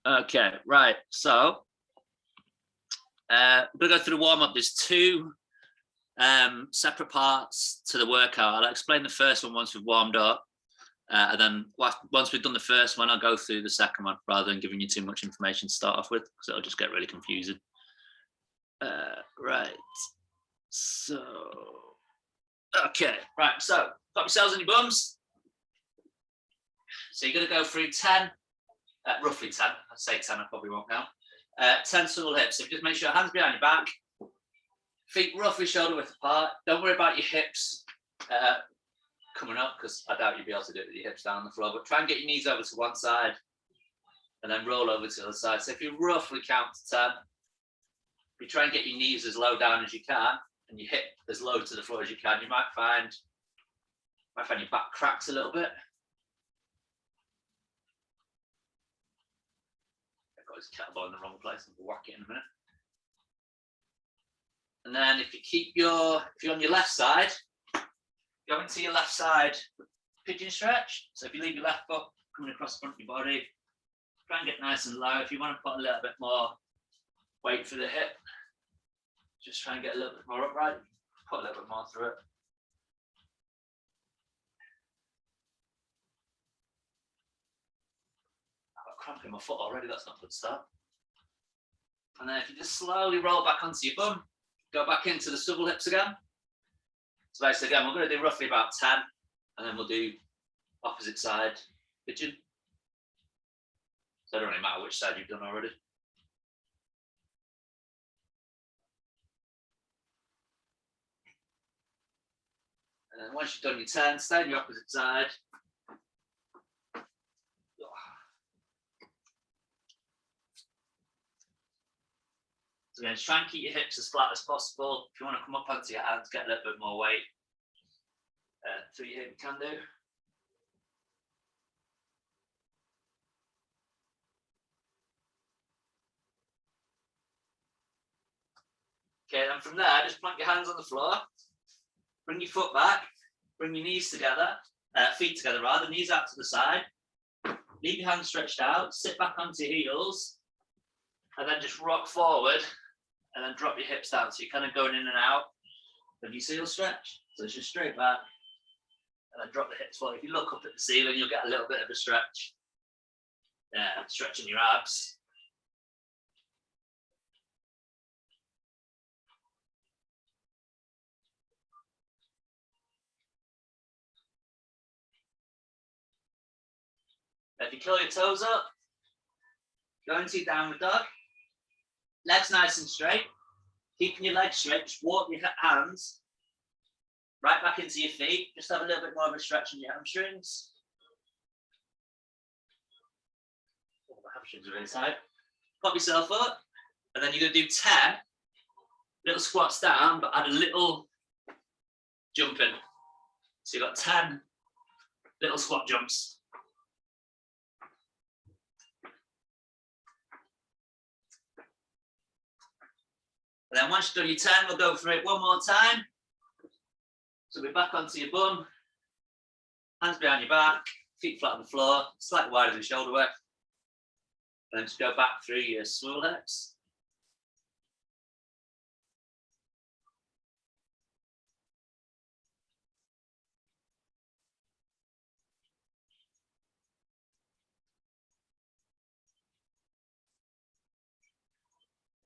Okay, right. So we're gonna go through the warm up. There's two separate parts to the workout. I'll explain the first one once we've warmed up, and then once we've done the first one, I'll go through the second one rather than giving you too much information to start off with, because it'll just get really confusing. Right. So, okay, right. So, got yourselves on your bums. So you're going to go through 10, roughly 10. I'd say 10. I probably won't now. 10 swivel hips. So just make sure your hands behind your back, feet roughly shoulder width apart. Don't worry about your hips coming up, because I doubt you'll be able to do it with your hips down on the floor. But try and get your knees over to one side, and then roll over to the other side. So if you roughly count to 10, you try and get your knees as low down as you can, and your hip as low to the floor as you can. You might find your back cracks a little bit. I've got his kettlebell in the wrong place. I'll whack it in a minute. And then if you're on your left side, go into your left side pigeon stretch. So if you leave your left foot coming across the front of your body, try and get nice and low. If you want to put a little bit more weight through the hip, just try and get a little bit more upright, put a little bit more through it. I've got cramp in my foot already, that's not a good start. And then if you just slowly roll back onto your bum, go back into the swivel hips again. So basically again, we're going to do roughly about 10, and then we'll do opposite side pigeon. So it don't really matter which side you've done already. And then once you've done your 10, stay on your opposite side. So again, just try and keep your hips as flat as possible. If you want to come up onto your hands, get a little bit more weight through your hip, you can do. Okay, then from there, just plant your hands on the floor. Bring your foot back. Bring your knees together, feet together rather, knees out to the side. Leave your hands stretched out. Sit back onto your heels, and then just rock forward, and then drop your hips down. So you're kind of going in and out of your heel stretch. So it's just straight back, and then drop the hips forward. If you look up at the ceiling, you'll get a little bit of a stretch. Yeah, stretching your abs. If you curl your toes up, go into your downward dog. Legs nice and straight. Keeping your legs straight, just walk your hands right back into your feet. Just have a little bit more of a stretch in your hamstrings. Oh, the hamstrings are really tight. Pop yourself up, and then you're going to do 10 little squats down, but add a little jump in. So you've got 10 little squat jumps. And then once you've done your 10, we'll go through it one more time. So we're back onto your bum, hands behind your back, feet flat on the floor, slightly wider than shoulder width. And then just go back through your swivel hips.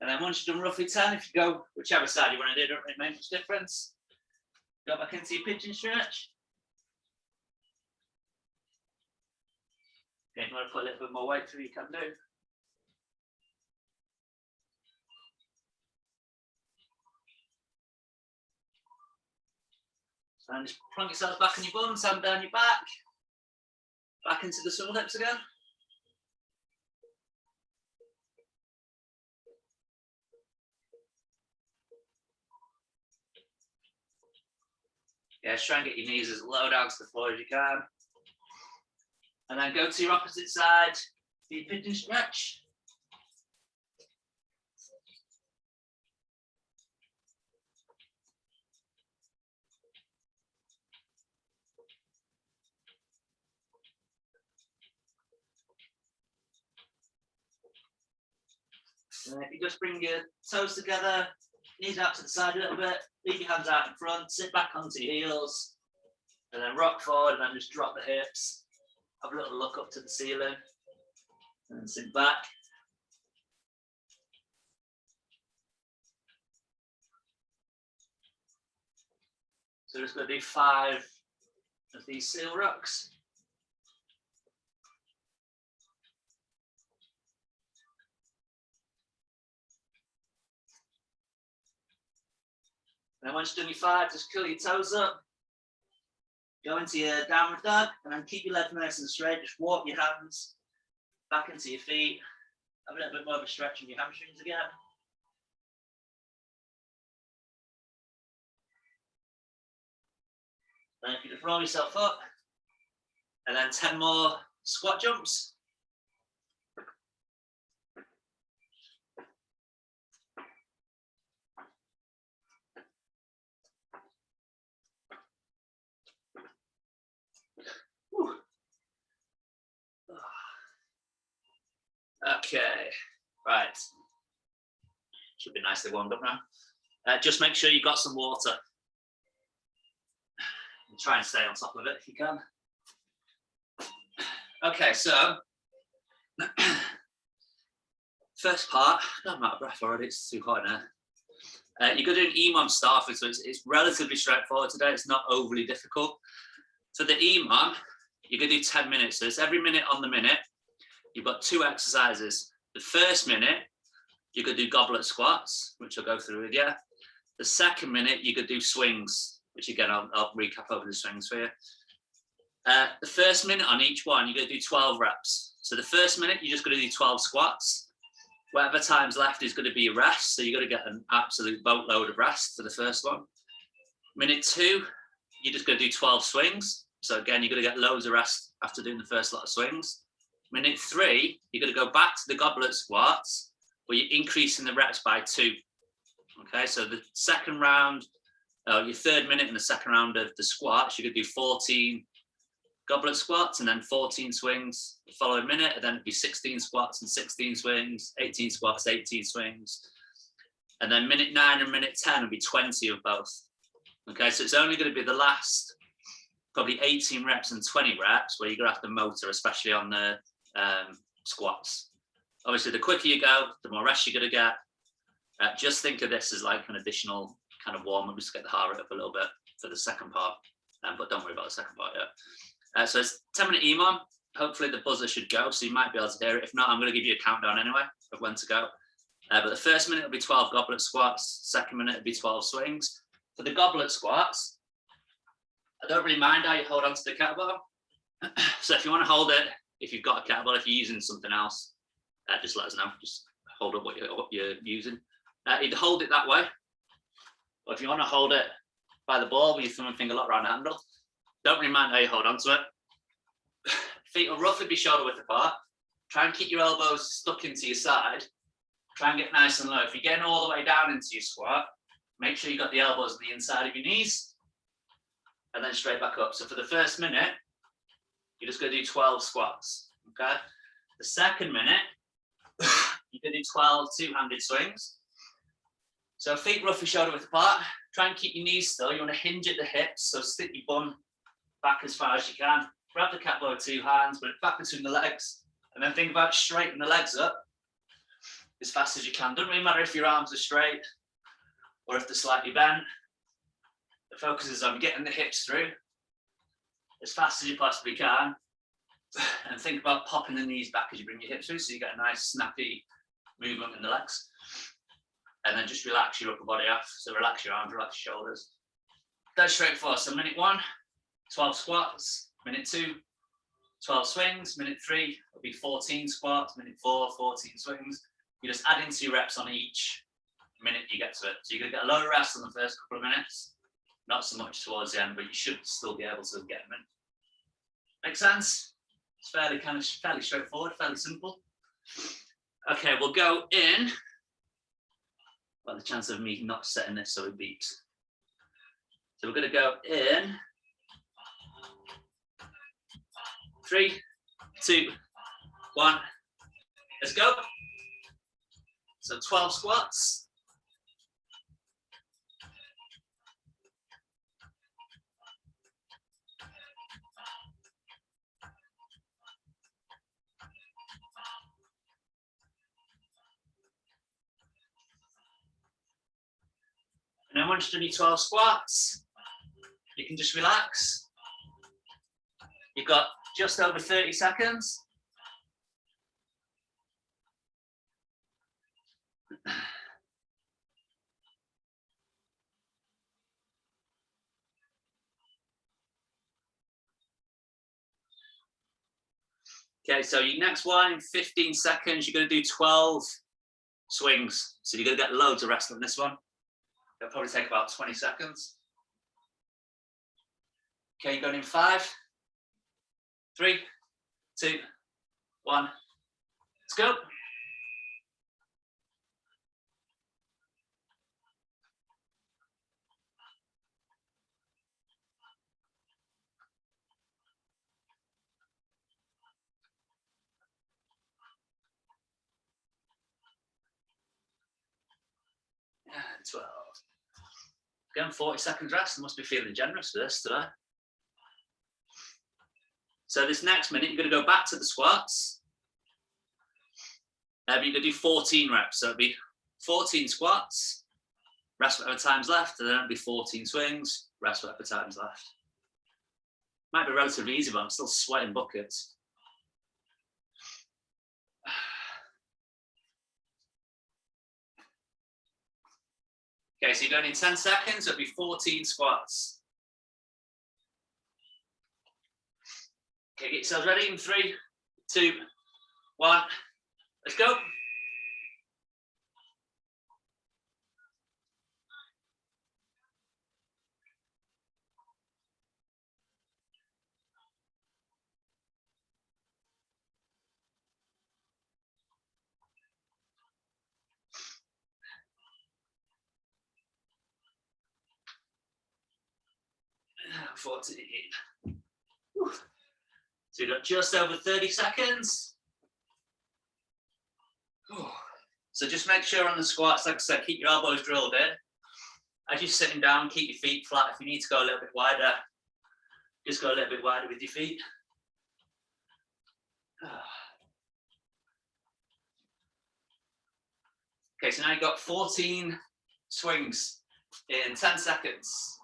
And then once you've done roughly 10, if you go whichever side you want to do, don't really make much difference. Go back into your pigeon stretch. Okay, if you want to put a little bit more weight through, you can do. And just plonk yourself back on your bum, hand down your back into the swivel hips again. Yeah, just try and get your knees as low down to the floor as you can. And then go to your opposite side, do your pigeon stretch. And if you just bring your toes together, knees out to the side a little bit, leave your hands out in front, sit back onto your heels, and then rock forward, and then just drop the hips. Have a little look up to the ceiling, and then sit back. So we're just going to do 5 of these seal rocks. And then once you've done your 5, just curl your toes up. Go into your downward dog, and then keep your legs nice and straight. Just walk your hands back into your feet. Have a little bit more of a stretch in your hamstrings again. Then if you just roll yourself up, and then 10 more squat jumps. Whew. Okay, right. Should be nicely warmed up now. Just make sure you've got some water. And try and stay on top of it if you can. Okay, so first part, I'm out of breath already, it's too hot now. You're going to do an EMOM start with, so it's relatively straightforward today, it's not overly difficult. For the EMOM, you're going to do 10 minutes, so it's every minute on the minute. You've got 2 exercises. The first minute, you're going to do goblet squats, which I'll go through with you. The second minute, you're going to do swings, which again, I'll recap over the swings for you. The first minute on each one, you're going to do 12 reps. So the first minute, you're just going to do 12 squats. Whatever time's left is going to be a rest. So you're going to get an absolute boatload of rest for the first one. Minute 2, you're just going to do 12 swings. So again, you're going to get loads of rest after doing the first lot of swings. Minute 3, you're going to go back to the goblet squats, but you're increasing the reps by 2. Okay, so the second round, your third minute in the second round of the squats, you're going to do 14 goblet squats and then 14 swings the following minute, and then it'd be 16 squats and 16 swings, 18 squats, 18 swings. And then minute 9 and minute 10 will be 20 of both. Okay, so it's only going to be the last probably 18 reps and 20 reps where you're going to have to motor, especially on the squats. Obviously, the quicker you go, the more rest you're going to get. Just think of this as like an additional kind of warm up, just to get the heart rate up a little bit for the second part, but don't worry about the second part yet. So it's 10-minute EMOM. Hopefully the buzzer should go, so you might be able to hear it. If not, I'm going to give you a countdown anyway of when to go. But the first minute will be 12 goblet squats. Second minute will be 12 swings. For the goblet squats, I don't really mind how you hold onto the kettlebell. So if you want to hold it, if you've got a kettlebell, if you're using something else, just let us know. Just hold up what you're using. Either hold it that way, or if you want to hold it by the ball with your thumb and finger locked around the handle, don't really mind how you hold onto it. Feet will roughly be shoulder width apart. Try and keep your elbows stuck into your side. Try and get nice and low. If you're getting all the way down into your squat, make sure you've got the elbows on the inside of your knees, and then straight back up. So for the first minute, you're just going to do 12 squats, okay? The second minute, you're going to do 12 two-handed swings. So feet roughly shoulder width apart. Try and keep your knees still. You want to hinge at the hips, so stick your bum back as far as you can. Grab the kettlebell with 2 hands, put it back between the legs, and then think about straightening the legs up as fast as you can. Doesn't really matter if your arms are straight or if they're slightly bent. The focus is on getting the hips through as fast as you possibly can, and think about popping the knees back as you bring your hips through, so you get a nice snappy movement in the legs. And then just relax your upper body off. So relax your arms, relax your shoulders. That's straightforward. So minute 1, 12 squats. Minute 2, 12 swings. Minute 3 will be 14 squats. Minute 4, 14 swings. You're just adding 2 reps on each minute you get to it. So you're going to get a load of rest on the first couple of minutes, not so much towards the end, but you should still be able to get them in. Make sense? It's fairly straightforward, fairly simple. Okay, we'll go in. Well, the chance of me not setting this so it beeps. So we're going to go in 3, 2, 1. Let's go. So 12 squats. And then once you've done your 12 squats, you can just relax. You've got just over 30 seconds. Okay, so your next one in 15 seconds, you're going to do 12 swings. So you're going to get loads of rest on this one. It'll probably take about 20 seconds. Okay, you're going in 5, 3, 2, 1. Let's go. And 12. Again, 40 seconds rest. I must be feeling generous for this today. So this next minute, you're going to go back to the squats. You're going to do 14 reps. So it'll be 14 squats, rest whatever time's left, and then it'll be 14 swings, rest whatever time's left. Might be relatively easy, but I'm still sweating buckets. Okay, so you're going in 10 seconds, it'll be 14 squats. Okay, get yourselves ready in 3, 2, 1. Let's go. And 14. Whew. So you've got just over 30 seconds. So just make sure on the squats, like I said, keep your elbows drilled in. As you're sitting down, keep your feet flat. If you need to go a little bit wider, just go a little bit wider with your feet. Okay, so now you've got 14 swings in 10 seconds.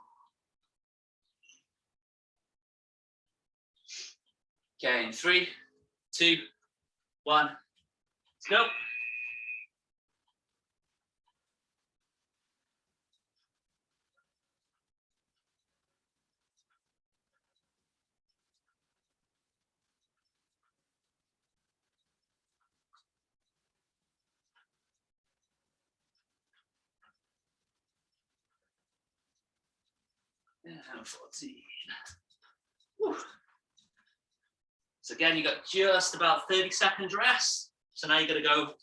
Okay, in 3, 2, 1, let's go. And 14. Whew. So again, you got just about 30 seconds rest. So now you're going to go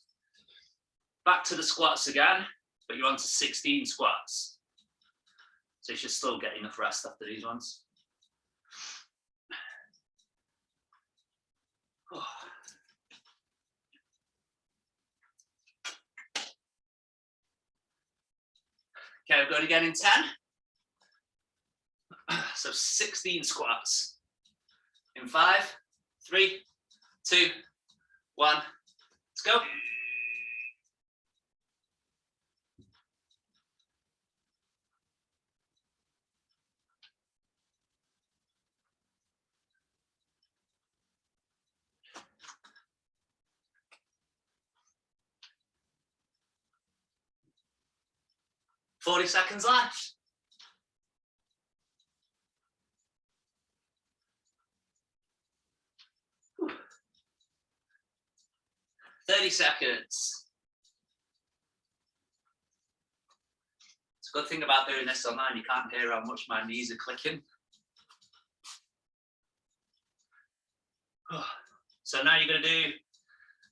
back to the squats again, but you're on to 16 squats. So you should still get enough rest after these ones. Oh. Okay, we're going again in 10. So 16 squats. In 5, 3, 2, 1. Let's go. Forty seconds left. Whew. 30 seconds. It's a good thing about doing this online, you can't hear how much my knees are clicking. So now you're going to do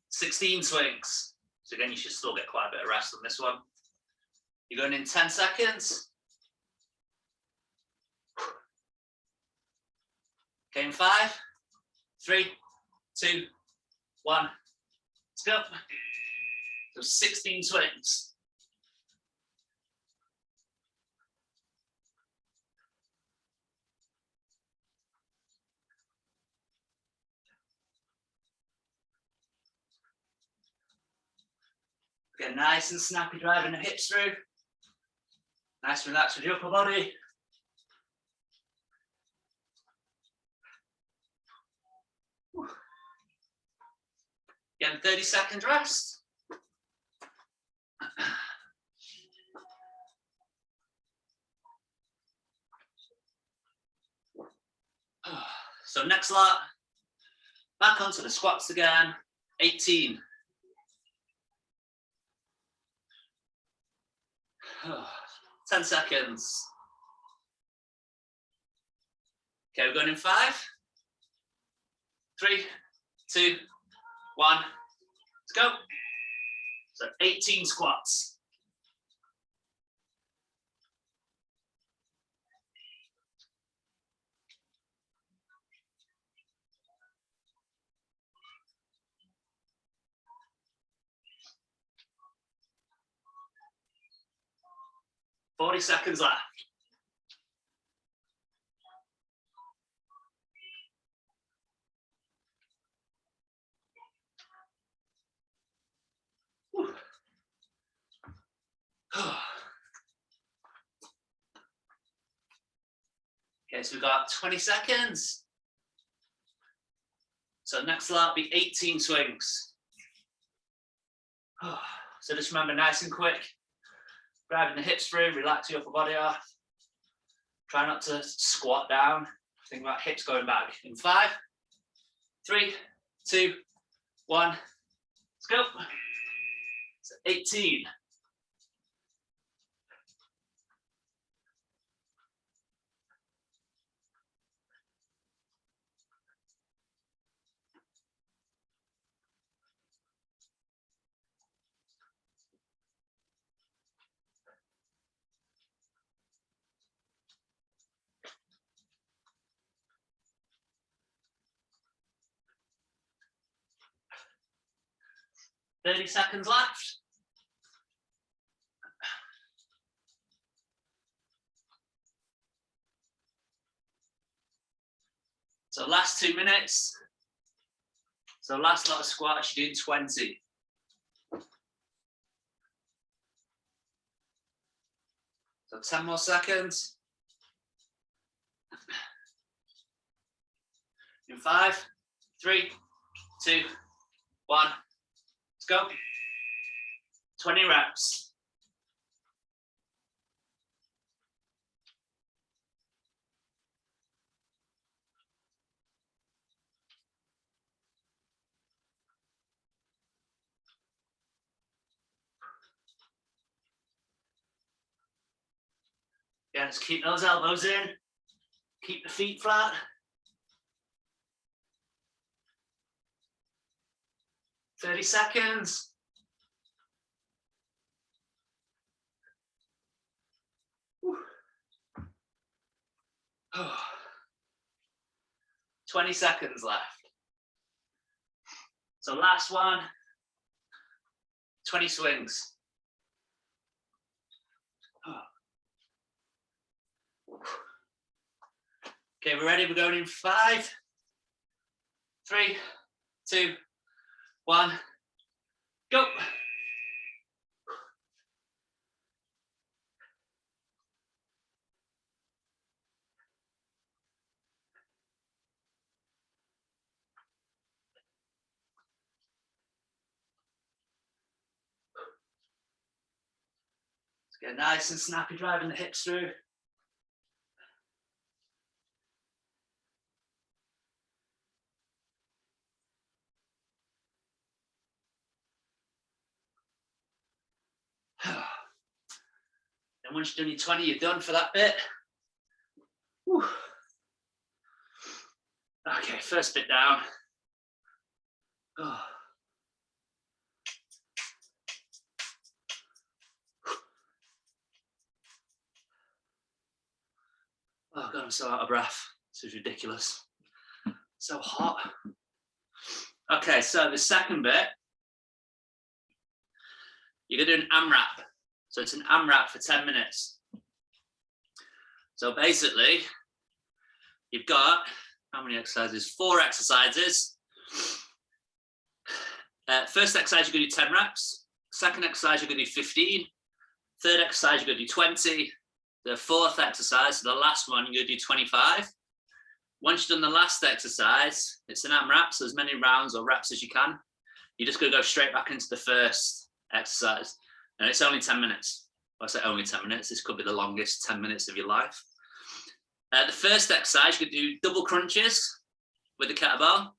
16 swings. So again, you should still get quite a bit of rest on this one. You're going in 10 seconds. Okay, in 5, 3, 2, 1. Let's go. So 16 swings. Get nice and snappy, driving the hips through. Nice and relaxed with your upper body. Getting 30 seconds rest. So next lot, back onto the squats again, 18. 10 seconds. Okay, we're going in 5, 3, 2, 1. Let's go. So 18 squats. Forty seconds left. Okay, so we've got 20 seconds. So next lot will be 18 swings. So just remember, nice and quick, driving the hips through, relax your upper body off. Try not to squat down. Think about hips going back. In 5, 3, 2, 1. Let's go. So 18. Thirty seconds left. So last 2 minutes. So last lot of squats, you're doing 20. So 10 more seconds. In 5, 3, 2, 1. Let's go. 20 reps. Yeah, just keep those elbows in. Keep the feet flat. Thirty seconds. Whew. 20 seconds left. So last one, 20 swings. Okay, we're ready. We're going in 5, 3, 2, 1. Go. Let's get nice and snappy, driving the hips through. And once you've done your 20, you're done for that bit. Whew. Okay, first bit down. Oh, God, I'm so out of breath. This is ridiculous. So hot. Okay, so the second bit, you're going to do an AMRAP. So it's an AMRAP for 10 minutes. So basically, you've got, how many exercises? 4 exercises. First exercise, you're going to do 10 reps. Second exercise, you're going to do 15. Third exercise, you're going to do 20. The fourth exercise, so the last one, you're going to do 25. Once you've done the last exercise, it's an AMRAP, so as many rounds or reps as you can. You're just going to go straight back into the first exercise. And it's only 10 minutes. Well, I say only 10 minutes. This could be the longest 10 minutes of your life. The first exercise, you could do double crunches with the kettlebell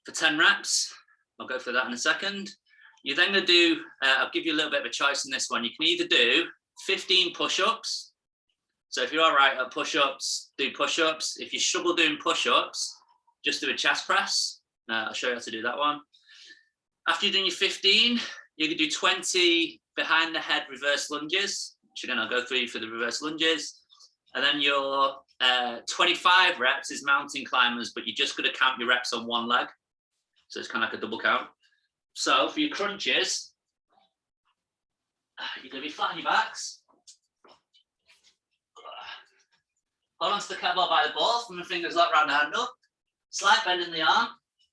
for 10 reps. I'll go through that in a second. You're then going to do, I'll give you a little bit of a choice in this one. You can either do 15 push-ups. So if you're all right at push-ups, do push-ups. If you struggle doing push-ups, just do a chest press. I'll show you how to do that one. After you're doing your 15, you can do 20 behind the head reverse lunges, which again, I'll go through for the reverse lunges. And then your 25 reps is mountain climbers, but you're just going to count your reps on one leg. So it's kind of like a double count. So for your crunches, you're going to be flat on your backs. Hold on to the kettlebell by the ball, from the fingers locked around the handle. Slight bend in the arm.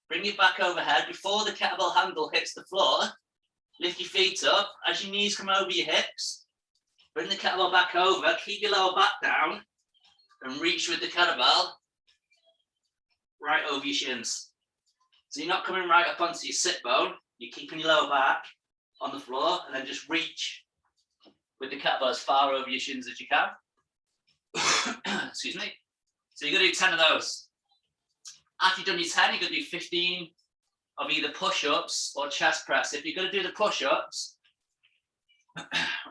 Bring it back overhead. Before the kettlebell handle hits the floor, lift your feet up. As your knees come over your hips, bring the kettlebell back over. Keep your lower back down and reach with the kettlebell right over your shins. So you're not coming right up onto your sit bone. You're keeping your lower back on the floor and then just reach with the kettlebell as far over your shins as you can. Excuse me. So you're going to do 10 of those. After you've done your 10, you're going to do 15 of either push-ups or chest press. If you're going to do the push-ups, I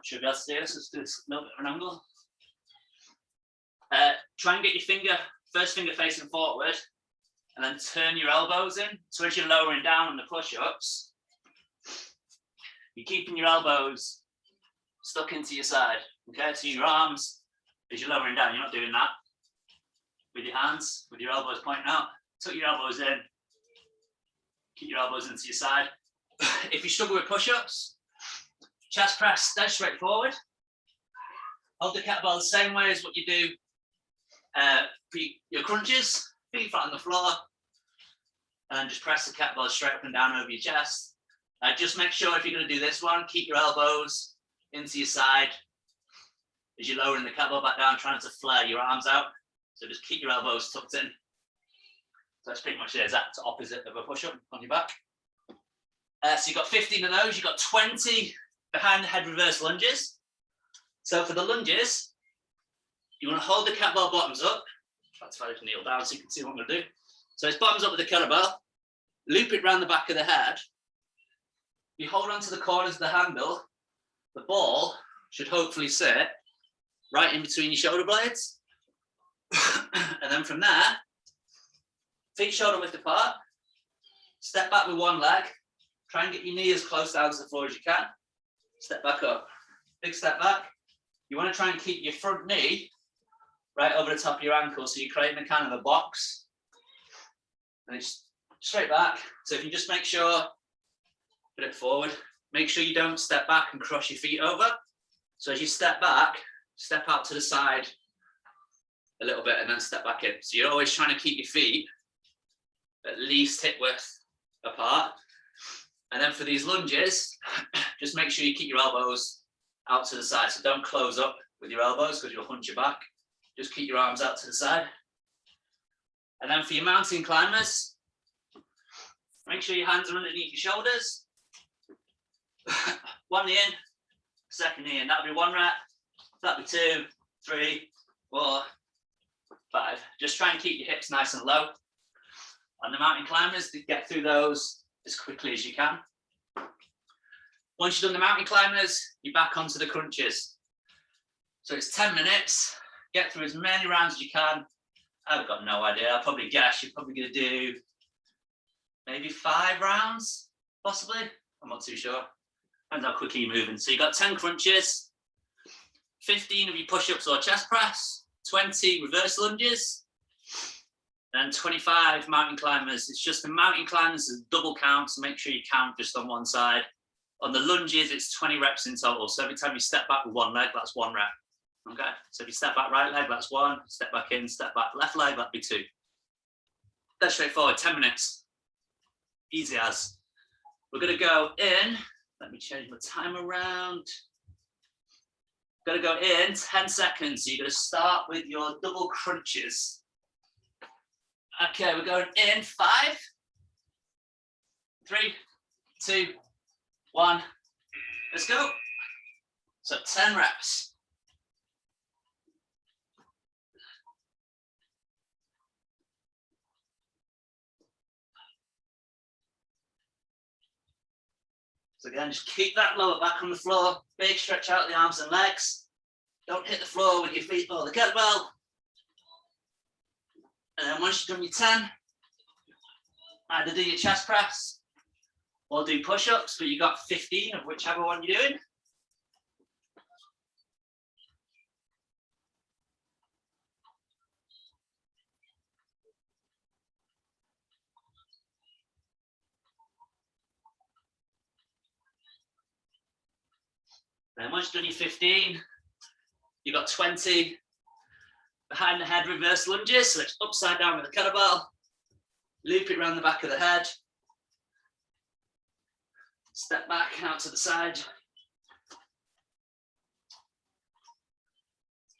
should be able to do this. Let's do this a little bit of an angle. Try and get your first finger facing forward, and then turn your elbows in. So as you're lowering down on the push-ups, you're keeping your elbows stuck into your side. Okay, so your arms, as you're lowering down, you're not doing that with your hands, with your elbows pointing out. Tuck your elbows in, keep your elbows into your side. If you struggle with push-ups, chest press, dead straight forward. Hold the kettlebell the same way as what you do for your crunches, feet flat on the floor, and just press the kettlebell straight up and down over your chest. Just make sure if you're going to do this one, keep your elbows into your side as you're lowering the kettlebell back down, trying to flare your arms out. So just keep your elbows tucked in. So that's pretty much the exact opposite of a push-up on your back. So you've got 15 of those. You've got 20 behind the head reverse lunges. So for the lunges, you want to hold the kettlebell bottoms up. Try to kneel down so you can see what I'm going to do. So it's bottoms up with the kettlebell. Loop it around the back of the head. You hold on to the corners of the handle. The ball should hopefully sit right in between your shoulder blades. And then from there, feet shoulder width apart. Step back with one leg. Try and get your knee as close down to the floor as you can. Step back up. Big step back. You want to try and keep your front knee right over the top of your ankle, so you're creating a kind of a box. And it's straight back. So if you just make sure, put it forward. Make sure you don't step back and cross your feet over. So as you step back, step out to the side a little bit and then step back in. So you're always trying to keep your feet at least hip width apart. And then for these lunges, just make sure you keep your elbows out to the side. So don't close up with your elbows because you'll hunch your back. Just keep your arms out to the side. And then for your mountain climbers, make sure your hands are underneath your shoulders. One knee in, second knee in. That'll be 1 rep. That'll be 2, 3, 4, 5. Just try and keep your hips nice and low. On the mountain climbers, to get through those as quickly as you can. Once you've done the mountain climbers, you're back onto the crunches. So it's 10 minutes. Get through as many rounds as you can. I've got no idea. I'll probably guess you're probably going to do maybe 5 rounds, possibly. I'm not too sure. Depends how quickly you're moving. So you've got 10 crunches, 15 of your push-ups or chest press, 20 reverse lunges, and 25 mountain climbers. It's just the mountain climbers is double count, so make sure you count just on one side. On the lunges, it's 20 reps in total. So every time you step back with one leg, that's 1 rep. Okay, so if you step back right leg, that's 1. Step back in, step back left leg, that'd be 2. That's straightforward, 10 minutes. Easy as. We're gonna go in, let me change my time around. Gonna go in 10 seconds. So you're gonna start with your double crunches. Okay, we're going in 5, 3, 2, 1. Let's go. So 10 reps. So again, just keep that lower back on the floor. Big stretch out the arms and legs. Don't hit the floor with your feet or the kettlebell. And then once you've done your 10, either do your chest press or do push-ups, but you got 15 of whichever one you're doing. Then once you've done your 15, you've got 20 behind the head reverse lunges. So it's upside down with the kettlebell. Loop it around the back of the head. Step back out to the side.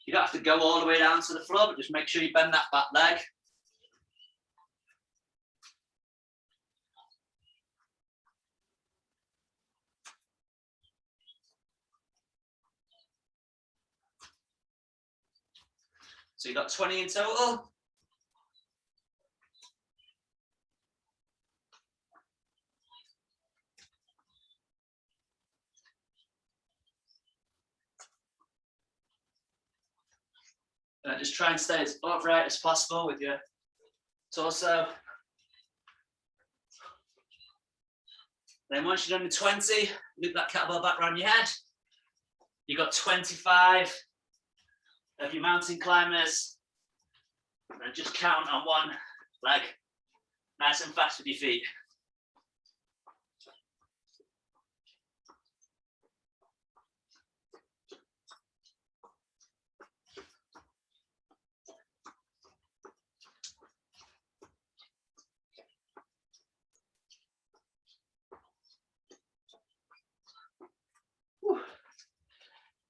You don't have to go all the way down to the floor, but just make sure you bend that back leg. So you've got 20 in total. Just try and stay as upright as possible with your torso. Then once you've done the 20, loop that kettlebell back around your head. You've got 25 of your mountain climbers. And just count on one leg, nice and fast with your feet.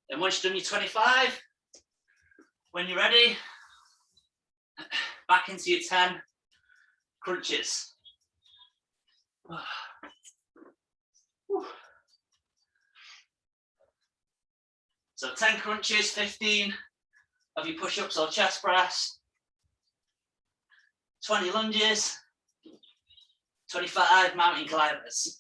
Then once you've done your 25, when you're ready, back into your 10 crunches. So 10 crunches, 15 of your push-ups or chest press, 20 lunges, 25 mountain climbers.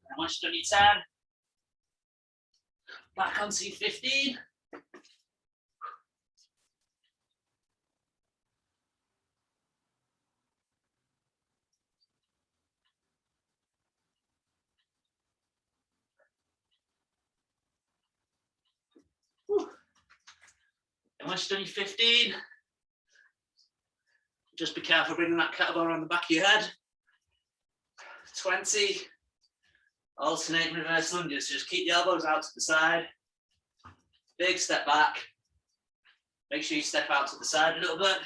And once you've done your 10, back onto your 15. And once you've done your 15, just be careful bringing that kettlebell around the back of your head. 20, alternating reverse lunges. Just keep the elbows out to the side. Big step back. Make sure you step out to the side a little bit.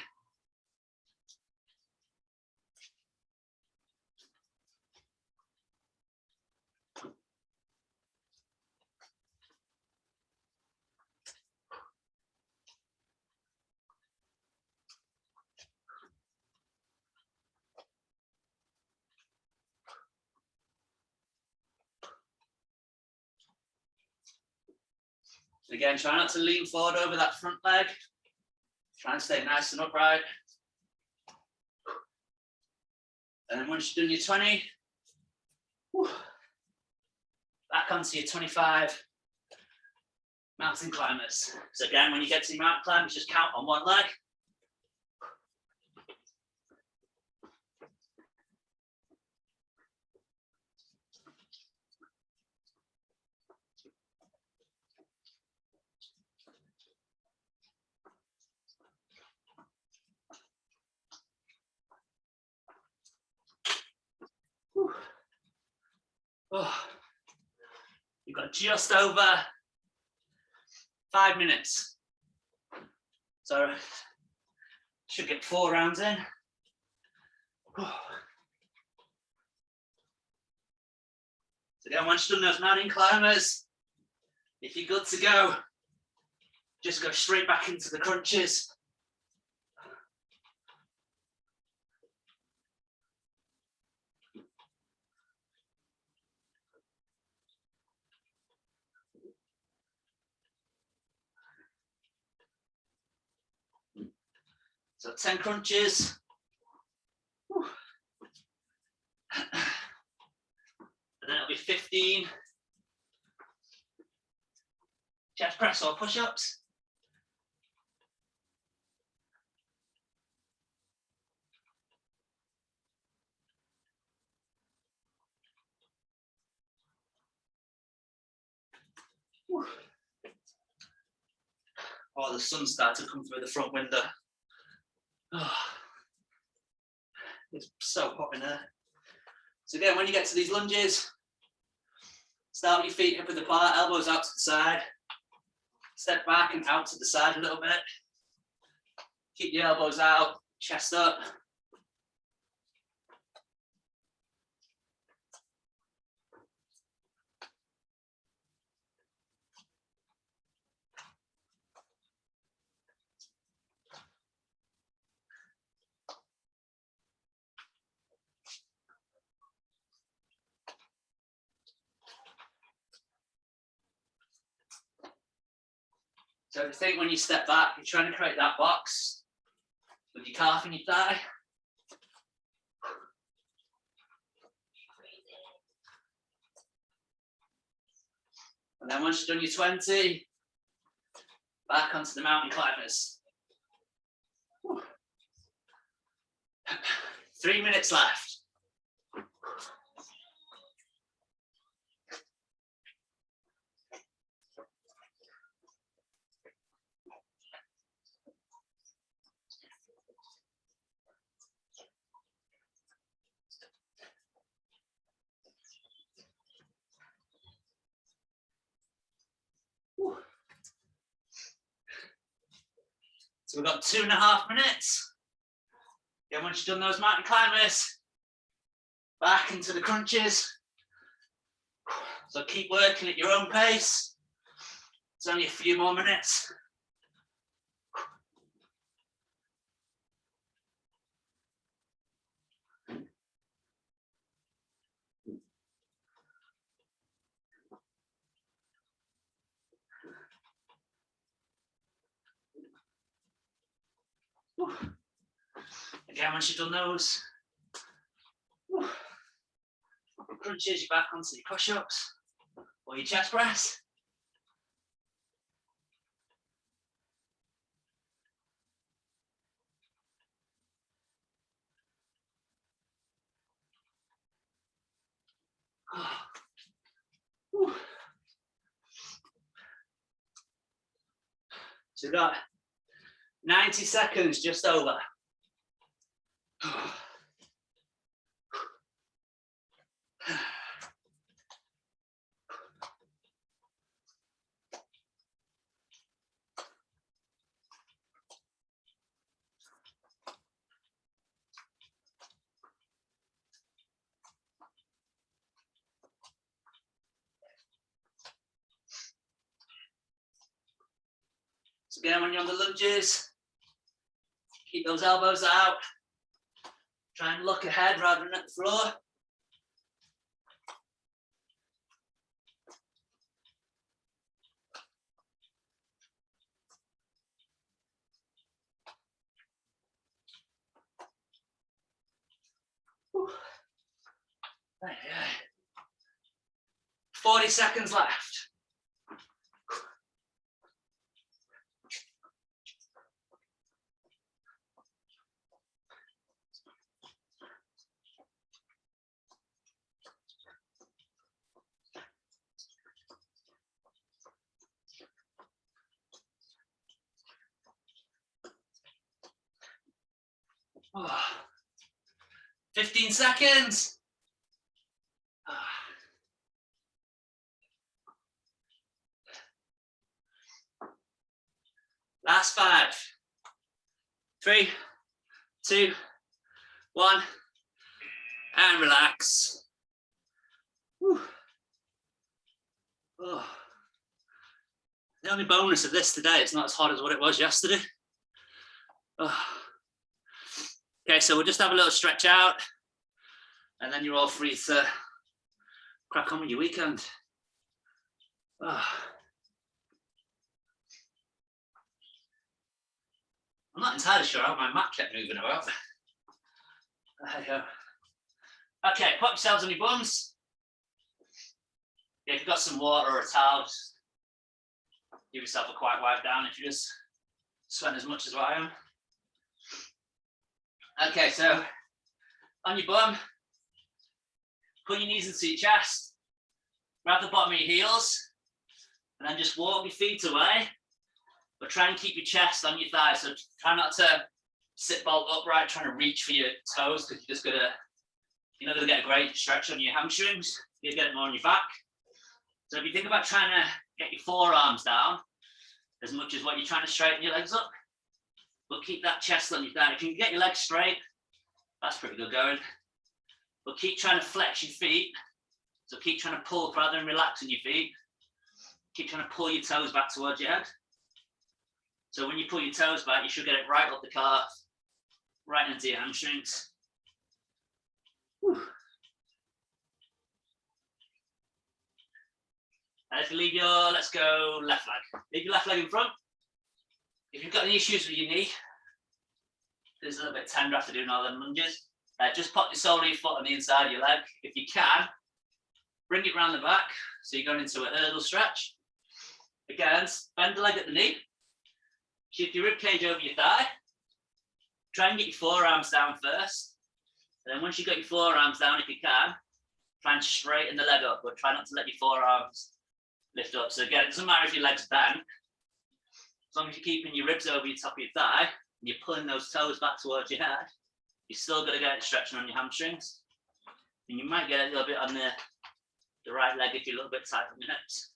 Again, try not to lean forward over that front leg. Try and stay nice and upright. And then once you've done your 20, back onto your 25 mountain climbers. So again, when you get to your mountain climbers, just count on one leg. got just over 5 minutes. So should get 4 rounds in. So again, once you've done those mountain climbers, if you're good to go, just go straight back into the crunches. So 10 crunches. And then it'll be 15 chest press or push-ups. Oh, the sun started to come through the front window. Oh, it's so hot in there. So again, when you get to these lunges, start with your feet hip width apart, elbows out to the side. Step back and out to the side a little bit. Keep your elbows out, chest up. So I think when you step back, you're trying to create that box with your calf and your thigh. And then once you've done your 20, back onto the mountain climbers. 3 minutes left. So we've got 2.5 minutes. Then once you've done those mountain climbers, back into the crunches. So keep working at your own pace. It's only a few more minutes. Again, once you've done those crunches, you're back onto your push-ups or your chest press. So we've got 90 seconds just over. So again, when you're on the lunges, keep those elbows out. Try and look ahead rather than at the floor. There you go. 40 seconds left. Oh, 15 seconds. Last 5, 3, 2, 1, and relax. Whew. Oh. The only bonus of this today, it's not as hard as what it was yesterday. Oh. Okay, so we'll just have a little stretch out, and then you're all free to crack on with your weekend. Oh. I'm not entirely sure how my mat kept moving about. There you go. Okay, put yourselves on your bums. Yeah, if you've got some water or a towel, just give yourself a quiet wipe down if you're just sweating as much as I am. Okay, so on your bum, put your knees into your chest, grab the bottom of your heels, and then just walk your feet away, but try and keep your chest on your thighs. So try not to sit bolt upright, trying to reach for your toes, because you're not going to get a great stretch on your hamstrings. You'll get it more on your back. So if you think about trying to get your forearms down as much as what you're trying to straighten your legs up, but keep that chest on your thigh. If you can get your legs straight, that's pretty good going. But keep trying to flex your feet. So keep trying to pull rather than relax on your feet. Keep trying to pull your toes back towards your head. So when you pull your toes back, you should get it right up the calf, right into your hamstrings. Whew. And if you leave your, let's go left leg. Leave your left leg in front. If you've got any issues with your knee, it's a little bit tender after doing all them lunges. Just pop your sole of your foot on the inside of your leg. If you can, bring it round the back. So you're going into a hurdle stretch. Again, bend the leg at the knee. Shift your rib cage over your thigh. Try and get your forearms down first. And then once you've got your forearms down, if you can, try and straighten the leg up, but try not to let your forearms lift up. So again, it doesn't matter if your leg's bent, as long as you're keeping your ribs over your top of your thigh, and you're pulling those toes back towards your head, you're still going to get it stretching on your hamstrings. And you might get a little bit on the right leg if you're a little bit tight on your hips.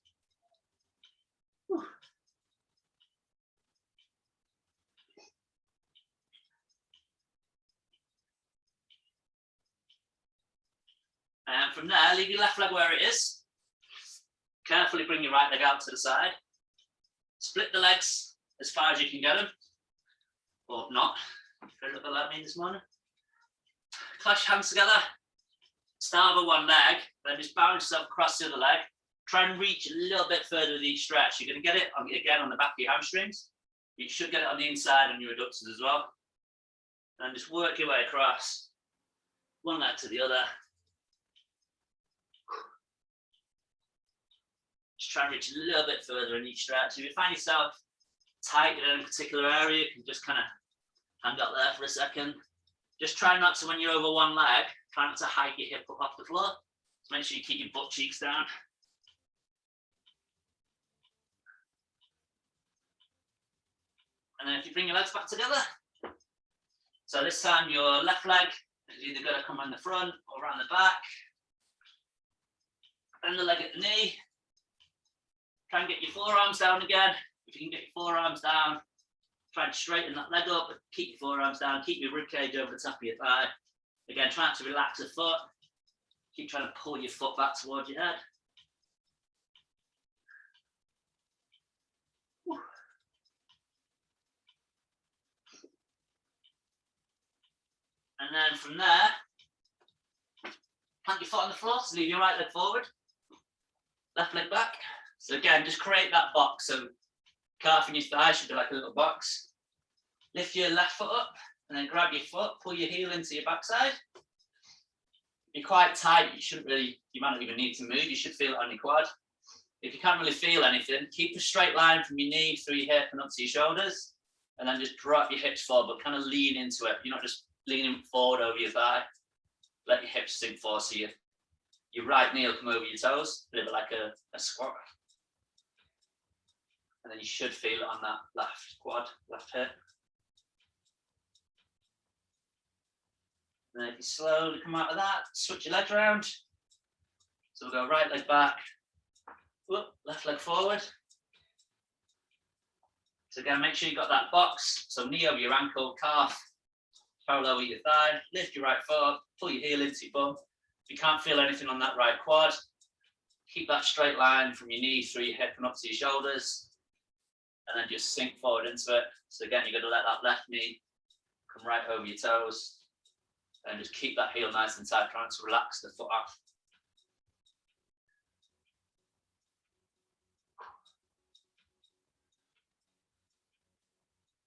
Whew. And from there, leave your left leg where it is. Carefully bring your right leg out to the side. Split the legs as far as you can get them, or not. If you look like me this morning. Clasp your hands together. Start with one leg, then just balance yourself across the other leg. Try and reach a little bit further with each stretch. You're going to get it again on the back of your hamstrings. You should get it on the inside on your adductors as well. And just work your way across one leg to the other. Just try and reach a little bit further in each stretch. If you find yourself tight in a particular area, you can just kind of hang out there for a second. Just try not to, when you're over one leg, try not to hike your hip up off the floor. Just make sure you keep your butt cheeks down. And then if you bring your legs back together, so this time your left leg is either going to come around the front or around the back. Bend the leg at the knee. Try and get your forearms down again. If you can get your forearms down, try and straighten that leg up, but keep your forearms down, keep your rib cage over the top of your thigh. Again, try not to relax the foot. Keep trying to pull your foot back towards your head. Whew. And then from there, plant your foot on the floor, so leave your right leg forward, left leg back. So again, just create that box. So calf and your thigh should be like a little box. Lift your left foot up and then grab your foot, pull your heel into your backside. If you're quite tight, you might not even need to move. You should feel it on your quad. If you can't really feel anything, keep a straight line from your knee through your hip and up to your shoulders. And then just drop your hips forward, but kind of lean into it. You're not just leaning forward over your thigh. Let your hips sink forward so your right knee will come over your toes, a little bit like a squat. And then you should feel it on that left quad, left hip. And then if you slowly come out of that, switch your legs around. So we'll go right leg back, whoop, left leg forward. So again, make sure you've got that box. So knee over your ankle, calf parallel with your thigh. Lift your right foot, pull your heel into your bum. If you can't feel anything on that right quad, keep that straight line from your knee through your hip and up to your shoulders. And then just sink forward into it. So again, you're going to let that left knee come right over your toes. And just keep that heel nice and tight, trying to relax the foot off.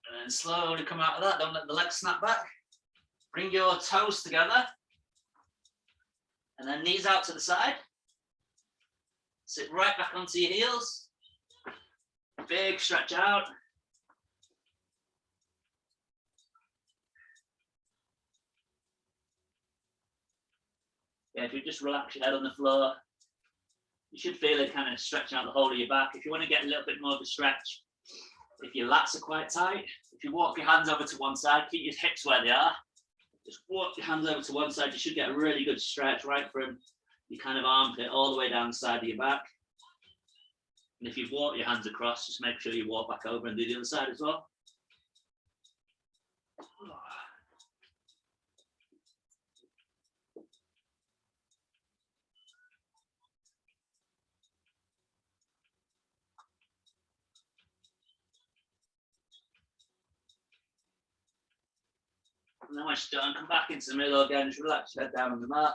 And then slowly come out of that. Don't let the legs snap back. Bring your toes together. And then knees out to the side. Sit right back onto your heels. Big stretch out. Yeah, if you just relax your head on the floor, you should feel it kind of stretching out the whole of your back. If you want to get a little bit more of a stretch, if your lats are quite tight, if you walk your hands over to one side, keep your hips where they are. Just walk your hands over to one side. You should get a really good stretch right from your kind of armpit all the way down the side of your back. And if you've walked your hands across, just make sure you walk back over and do the other side as well. And then once you're done, come back into the middle again, just relax your head down on the mat.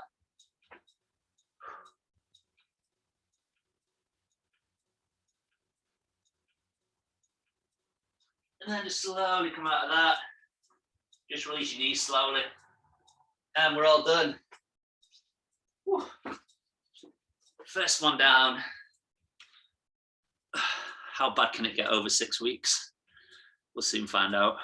And then just slowly come out of that. Just release your knees slowly. And we're all done. Whew. First one down. How bad can it get over 6 weeks? We'll soon find out.